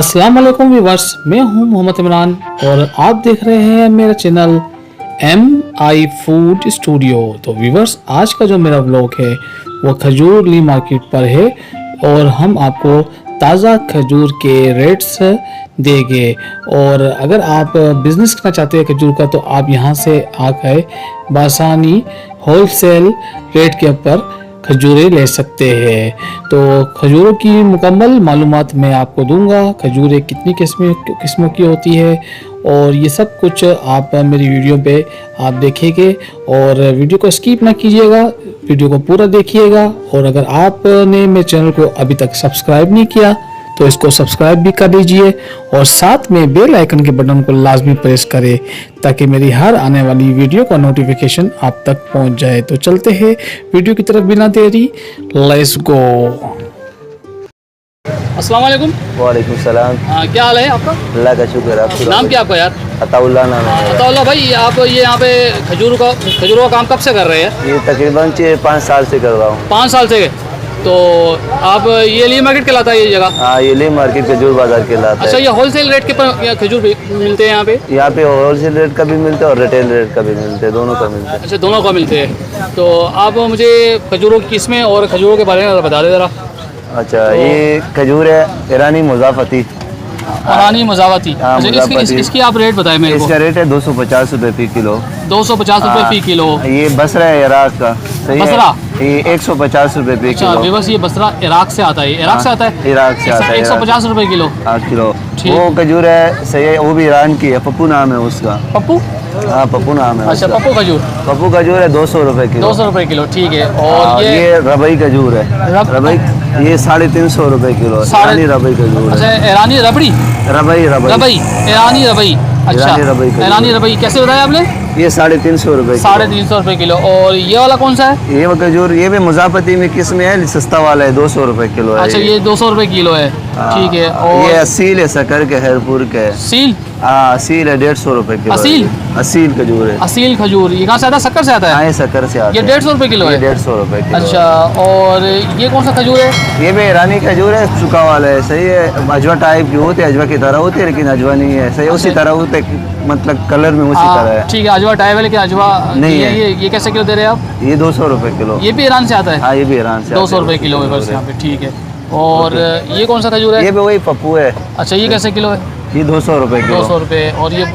अस्सलाम वालेकुम व्यूअर्स, मैं हूं मोहम्मद इमरान और आप देख रहे हैं मेरा चैनल MI फूड स्टूडियो। तो व्यूअर्स, आज का जो मेरा व्लॉग है वो खजूर मार्केट पर है और हम आपको ताज़ा खजूर के रेट्स देंगे। और अगर आप बिज़नेस करना चाहते हैं खजूर का, तो आप यहां से आकर बासानी होलसेल रेट के ऊपर खजूरें ले सकते हैं। तो खजूरों की मुकम्मल मालूमात मैं आपको दूंगा, खजूरें कितनी किस्मों की होती है और ये सब कुछ आप मेरी वीडियो पे आप देखेंगे। और वीडियो को स्किप ना कीजिएगा, वीडियो को पूरा देखिएगा। और अगर आपने मेरे चैनल को अभी तक सब्सक्राइब नहीं किया तो इसको सब्सक्राइब भी कर लीजिए और साथ में बेल आइकन के बटन को लाजमी प्रेस करें ताकि मेरी हर आने वाली वीडियो का नोटिफिकेशन आप तक पहुंच जाए। तो चलते हैं वीडियो की तरफ बिना देरी, लेट्स गो। अस्सलाम वालेकुम। वालेकुम सलाम। क्या हाल है आपका? अल्लाह का शुक्र। आपका नाम क्या आपका यार? अताउल्ला नाम है। अताउल्ला भाई, आप ये यहाँ पे खजूरों का काम कब से कर रहे हैं? ये तकरीबन 5 साल से कर रहा हूँ। 5 साल से। तो आप ये ली मार्केट कहलाता है ये जगह? हाँ, ये ली मार्केट खजूर बाजार कहलाता है। अच्छा, ये होलसेल रेट के पर खजूर मिलते हैं यहाँ पे? यहाँ पे होलसेल रेट का भी मिलता है और रिटेल रेट का भी मिलता है, दोनों का मिलता है। अच्छा, दोनों का मिलते हैं। तो आप मुझे खजूरों की किस्में और खजूरों के बारे में बता दें ज़रा। अच्छा, ये खजूर है ईरानी मुज़ाफ़ती। ईरानी मुज़ाफ़ती। हाँ, अच्छा, इसकी आप रेट बताएं मेरे को। इसका रेट है 250 रुपये फी किलो। 250 रुपये फी किलो। ये बसरा है इराक का। सही है? बसरा? ये 150 रुपये फी किलो। अच्छा, बस ये बसरा इराक से आता है। इराक से आता है? इराक से आता है। 150 रुपये किलो। 8 किलो। ठीक। वो खजूर है, सही है, वो भी ईरान की है। पप्पू नाम है उसका। पप्पू? हाँ, पप्पू नाम है। अच्छा, पप्पू खजूर। पप्पू खजूर है 200 रुपये किलो। 200 रुपये किलो, ठीक है। और ये रबई खजूर है। रबई ये 350 रुपये किलो। ईरानी रबई खजूर है। अच्छा, ईरानी रबड़ी? रबई ईरानी रबई। अच्छा, ईरानी रबई कैसे बताया आपने? ये 350 रुपये। 350 रुपये किलो। और ये वाला कौन सा है? ये खजूर ये भी मुज़ाफ़ती में किस्म है, सस्ता वाला है, 200 रुपये किलो है। अच्छा, ये 200 रुपये किलो है, ठीक है। और ये असील है, सकर के हैरपुर के। सील? हाँ, असील है, 150 रुपये किलो। असील खजूर है। असील खजूर ये कहाँ से आता है? शक्कर से आता है? हाँ, ये शक्कर से आता है। ये 150 रुपये किलो है? 150 रुपये किलो। अच्छा, और ये कौन सा खजूर है? ये भी ईरानी खजूर है, सूखा वाला है। सही है, अजवा टाइप की होती है, अजवा की तरह होती है लेकिन अजवा नहीं है। सही है, उसी तरह होते, मतलब कलर में उसी तरह है। ठीक है, अजवा टाइप है लेकिन अजवा नहीं है। ये कैसे किलो दे रहे हैं आप? ये 200 रुपये किलो। ये भी ईरान से आता है? हाँ, ये भी ईरान से 200 रुपये किलो है बस यहाँ पे, ठीक है। और ये कौन सा खजूर है? ये भी वही पप्पू है। अच्छा, ये कैसे किलो है? ये 200 रुपये किलो। 200 रुपये। और ये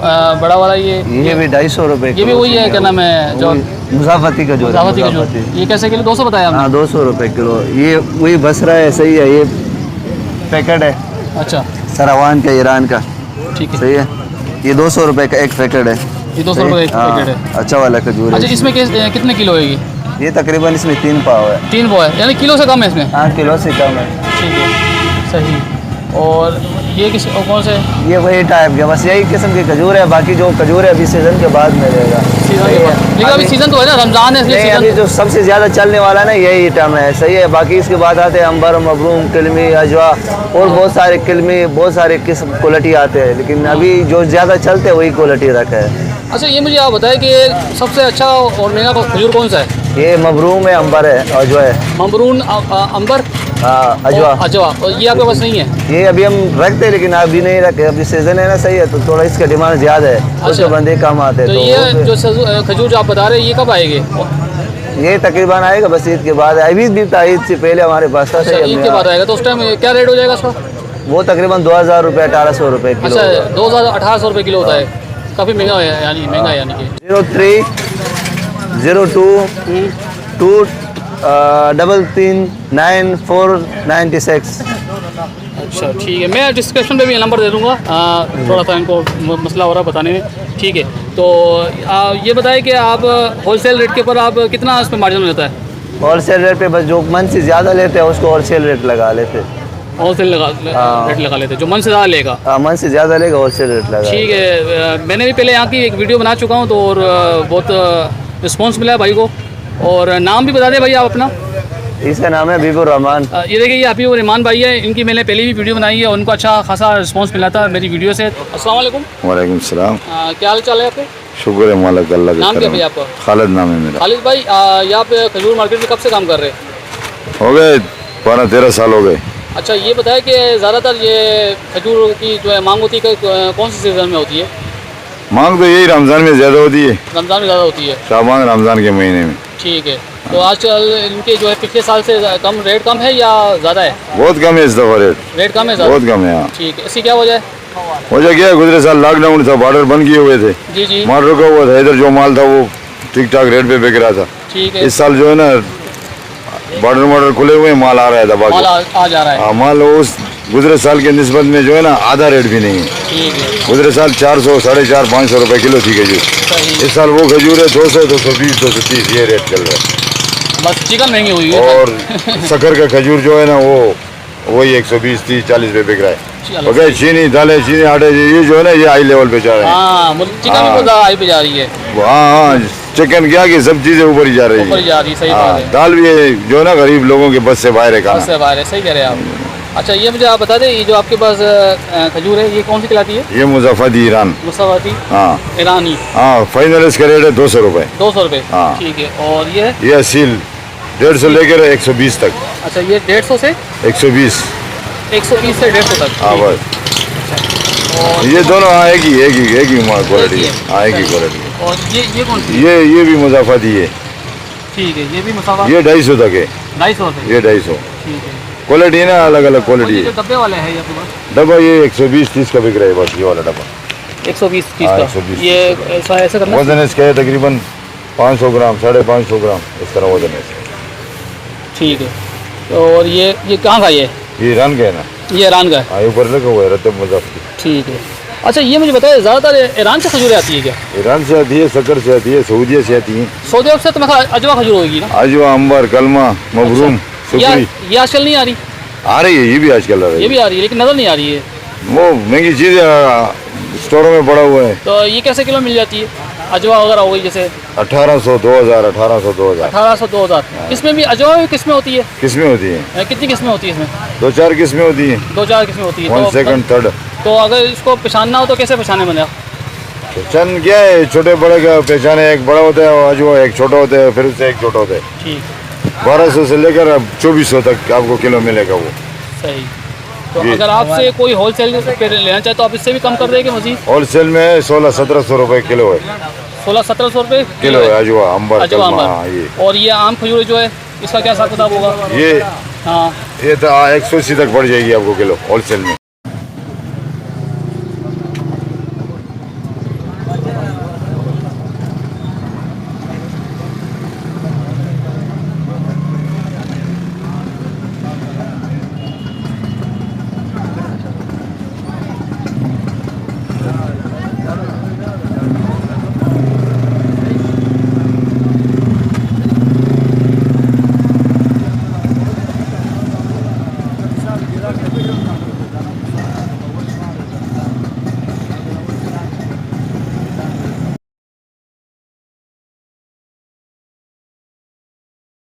बड़ा वाला ये भी 250 रुपये। ये भी वही है, क्या नाम है जो मुज़ाफ़ती का? मुज़ाफ़ती खजूर। ये कैसे किलो? 200 बताया आपने? हाँ, 200 रुपये किलो। ये वही बसरा है। सही है, ये पैकेट है। अच्छा, सरावान का, ईरान का। ठीक है। सही है, ये 200 रुपये का एक पैकेट है। ये 200 रुपये एक पैकेट है। अच्छा वाला खजूर है। अच्छा, इसमें कितने किलो है ये तकरीबन इसमें 3 पाव है। 3 पाव है, यानी किलो से कम है इसमें? हाँ, किलो से कम है। ठीक है, सही। और ये कौन से? ये वही टाइप का, बस यही किस्म की खजूर है। बाकी जो खजूर है अभी सीजन के बाद मिलेगा। सीजन के बाद? लेकिन अभी सीजन तो है ना, रमजान है इसलिए अभी जो सबसे ज़्यादा चलने वाला है ना, यही आइटम है। सही है, बाकी इसके बाद आते हैं अंबर, मबरूम, किलमी, अजवा और बहुत सारे किलमी, बहुत सारे किस्म क्वालिटी आते हैं, लेकिन अभी जो ज़्यादा चलते हैं वही क्वालिटी रखा है। अच्छा, ये मुझे आप बताएं कि सबसे अच्छा और महंगा खजूर कौन सा है? ये मबरूम है, अंबर है, अजवा है। मबरून, अंबर, हाँ, अजवा। और ये आपके पास नहीं है? ये अभी हम रखते हैं लेकिन अभी नहीं रखे, अभी सीजन है ना। सही है, तो थोड़ा इसका डिमांड ज़्यादा है। अच्छा, बंदे कम आते हैं। तो ये जो खजूर जो आप बता रहे हैं ये कब आएंगे? ये तकरीबन आएगा बस ईद के बाद। अभी भी था, ईद से पहले हमारे पास था। ईद के बाद आएगा, तो उस टाइम क्या रेट हो जाएगा उसका? वो तकरीबन 2000 रुपये, 1800 रुपये किलो। अच्छा, 2000-1800 रुपये किलो होता है, काफ़ी महंगा है, यानी महंगा है। यानी कि 0302339496। अच्छा, ठीक है, मैं डिस्क्रिप्शन पे भी नंबर दे दूँगा। थोड़ा सा इनको मसला हो रहा है बताने में, ठीक है। तो ये बताएं कि आप होलसेल रेट के ऊपर आप कितना उस पर मार्जिन रहता है? होलसेल रेट पे बस जो मन से ज़्यादा लेते हैं उसको होलसेल रेट लगा लेते हैं। होलसेल रेट लगा लेते हैं, जो मन से ज़्यादा लेगा। हाँ, मन से ज़्यादा लेगा, होलसेल रेट लगा। ठीक है, मैंने भी पहले यहाँ की एक वीडियो बना चुका हूँ, तो और बहुत रिस्पॉन्स मिला है भाई को। और नाम भी बता दें भाई आप अपना। इसका नाम है हबीबुर रहमान। ये देखिए, ये हबीबुर रहमान भाई है, इनकी मैंने पहले भी वीडियो बनाई है, उनको अच्छा खासा रिस्पांस मिला था मेरी वीडियो से। अस्सलाम वालेकुम। वालेकुम सलाम। क्या हाल चाल है आपके? शुक्र है मालिक अल्लाह का। नाम क्या भैया आपका? खालिद नाम है मेरा। खालिद भाई, यहाँ पे खजूर मार्केट में कब से काम कर रहे हैं? हो गए 12-13 साल हो गए। अच्छा ये बताया कि ज़्यादातर ये खजूर की जो है मांग होती है कौन सी सीज़न में होती है? मांग तो यही रमज़ान में ज़्यादा होती है, रमज़ान में ज़्यादा होती है। शाबान रमज़ान के महीने में। ठीक है। तो आजकल इनके जो है पिछले साल से कम रेट कम है या ज़्यादा है? बहुत कम है इस दफ़ा रेट, रेट कम है ज़्यादा? बहुत कम है। हाँ, ठीक है। इसकी क्या वजह है? वजह क्या है, गुजरे साल लॉकडाउन था, बॉर्डर बंद किए हुए थे, जी जी। माल रुका हुआ था, इधर जो माल था वो ठीक ठाक रेट पे बिक रहा था। ठीक है। इस साल जो है ना बॉर्डर खुले हुए हैं, माल आ रहा है दबा माल के। आ जा रहा है। हाँ, माल उस गुजरे साल के निस्बत में जो है ना आधा रेट भी नहीं है। ठीक है। गुजरे साल 400, 450, 500 रुपए किलो थी खजूर। सही। इस साल वो खजूर है 200, 220, 230 ये रेट चल रहा है। बस चिकन महंगी हुई है। और शक्कर का खजूर जो है ना वो वही 120, 30, 40 रुपए बिक रहा है। चलो। ओके, चीनी दालें, चीनी आटे ये जो है ना ये हाई लेवल पे जा रहे हैं। हाँ चिकन भी बहुत ज़्यादा हाई पे जा रही है। हाँ, चिकन क्या कि सब चीजें ऊपर ही जा रही ऊपर ही है। जा रही है। सही हाँ, बात है। दाल भी है जो है ना गरीब लोगों के बस से बाहर है बस खाना। से बाहर है। सही कह रहे हैं आप। अच्छा ये मुझे आप बता दें ये जो आपके पास खजूर है ये कौन सी कहलाती है? ये मुजफ्फरदी ईरान। मुसावाती हाँ ईरानी। हाँ, फाइनल इसका रेट है 200 रुपए। 200 रुपये। हाँ। ठीक है। और ये है? ये असील 150 लेकर 120 तक। अच्छा ये 150 से 120। 120 से 150 तक। हाँ ठीक है। बस, और ये दोनों हाँ एक ही क्वालिटी एक ही है। है। हाँ, एक ही क्वालिटी और ये कौन सी? है। ये भी मुजफ्फरदी है। ठीक है। ये भी मुसावा ये 250 तक है। 250 रुपये। ये 250 ठीक है। क्वालिटी है ना, अलग अलग और क्वालिटी ये जो है। डब्बे वाले है ये आपके पास? डब्बा ये 120-30 का बिक रहा है बस, ये वाला डब्बा। 120 30 हाँ, का। 120 ये ऐसा करना। वजन इसका है तकरीबन 500 ग्राम, 550 ग्राम इस तरह वजन है इसका। ठीक है। और ये कहाँ का ये? ये ईरान का है ना। ये ईरान का है। हाँ, ऊपर लगा हुआ है रतब मुजफ्फर। ठीक है। अच्छा ये मुझे बताइए ज़्यादातर ईरान से खजूरें आती है क्या? ईरान से आती है, शक्कर से आती है, सऊदीया से आती है। सऊदी अरब से तो मैं अजवा खजूर होगी ना? अजवा, अंबर, कलमा, मबरूम, सुपरी ये आजकल नहीं आ रही? आ रही है। ये भी आजकल आ रही ये है। भी आ रही है लेकिन नज़र नहीं आ रही है। वो महंगी चीज स्टोरों में पड़ा हुआ है। तो ये कैसे किलो मिल जाती है? अजवा वगैरह हो गई जैसे 1800, 2000, 1800, 2000 1800 2000। इसमें भी अजवा भी किस्में होती है? किस्में होती हैं। कितनी किस्में होती है इसमें? 2-4 किस्में होती हैं। 2-4 किस्में होती है। 1 सेकंड, 3rd। तो अगर इसको पहचानना हो तो कैसे पहचाने बने आप? पहचान क्या है, छोटे बड़े का पहचान है। एक बड़ा होता है और अजवा एक छोटा होता है, फिर उससे एक छोटा होता है। ठीक। 1200 से लेकर अब 2400 तक आपको किलो मिलेगा वो। सही। तो जी। अगर आपसे कोई होलसेल पे लेना चाहे तो आप इससे भी कम कर देंगे मजीद? होलसेल में 1600-1700 रुपए किलो है। 1600-1700 रुपये किलो है अजवा, अंबर, अजवा कलमा। अंबर। हाँ, ये और ये आम खजूर जो है इसका क्या हिसाब किताब होगा? ये हाँ ये तो 180 तक पड़ जाएगी आपको किलो होलसेल में।